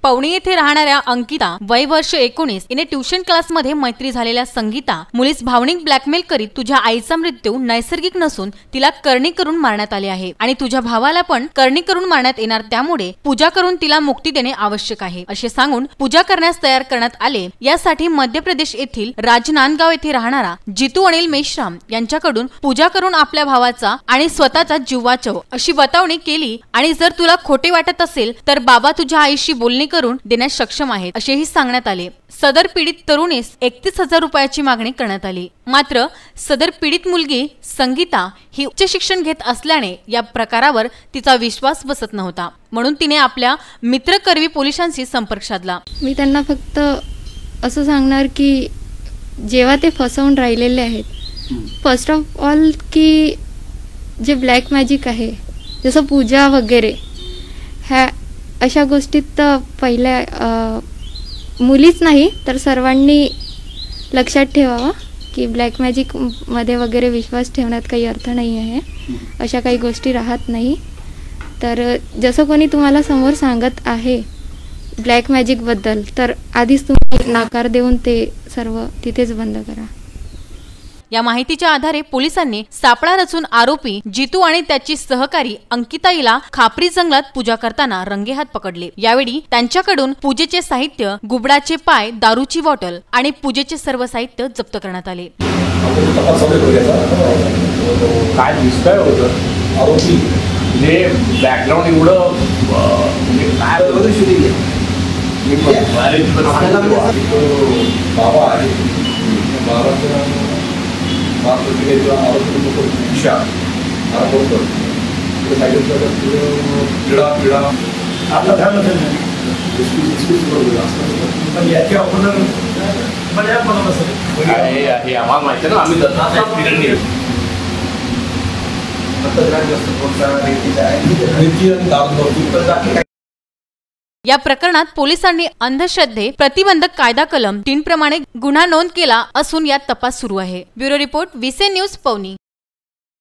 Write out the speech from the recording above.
पवनी येथे राहणाऱ्या अंकिता वय वर्ष 19 हिने ट्युशन क्लासमध्ये मैत्री झालेल्या संगीता मुलीस भावनिक ब्लॅकमेल करीत तुझ्या आईचा मृत्यू नैसर्गिक नसून तिला करणी करून मारण्यात आले आहे आणि तुझ्या भावाला पण करणी करून मारण्यात येणार, त्यामुळे पूजा करून तिला मुक्ती देणे आवश्यक आहे असे सांगून पूजा करण्यास तयार करण्यात आले। यासाठी मध्य प्रदेश येथील राजनांदगाव येथे राहणारा जितू अनिल मेश्राम यांच्याकडून पूजा करून आपल्या भावाचा आणि स्वतःचा जीव वाचव अशी बतावणी केली आणि जर तुला खोटे वाटत असेल तर बाबा तुझ्या आईशी बोलणी करून देण्यास सक्षम आहेत असेही सांगण्यात आले। सदर पीडित तरुणीस 31,000 रुपयाची मागणी करण्यात आली। मात्र सदर पीडित मुलगी संगीता ही उच्च शिक्षण घेत असल्याने या प्रकारावर तिचा विश्वास बसत नव्हता, म्हणून तिने आपल्या मित्र करवी पोलिसांशी संपर्क साधला। मी त्यांना फक्त असं सांगणार की जेव्हा ते फसवून राहिलेले आहेत, फर्स्ट ऑफ ऑल की जे ब्लॅक मॅजिक आहे जसं पूजा वगैरे ह्या अशा गोष्टीत तर पहिल्या मुलीच नाही तर सर्वांनी लक्षात ठेवावा की ब्लॅक मॅजिक मध्ये वगैरे विश्वास ठेवण्यात काही अर्थ नाही आहे, अशा काही गोष्टी राहत नाही। तर जसं कोणी तुम्हाला समोर सांगत आहे ब्लॅक मॅजिक बद्दल तर आधीच तुम्ही नाकार देऊन ते सर्व तिथेच बंद करा। या माहितीच्या आधारे पोलिसांनी सापळा रचून आरोपी जितू आणि त्याची सहकारी अंकिता हिला खापरी जंगलात पूजा करताना रंगेहात पकडले। यावेळी त्यांच्याकडून पूजेचे साहित्य, गुबडाचे पाय, दारूची बॉटल आणि पूजेचे सर्व साहित्य जप्त करण्यात आले। काय दिसतंय होतं आरोपी जे बॅकग्राऊंड एवढं काय शूटिंग आम्हाला माहिती ना, आम्ही या प्रकरणात पोलिसांनी अंधश्रद्धे प्रतिबंधक कायदा कलम 3 प्रमाणे गुन्हा नोंद केला असून यात तपास सुरू आहे। ब्युरो रिपोर्ट, विसे न्यूज, पवनी।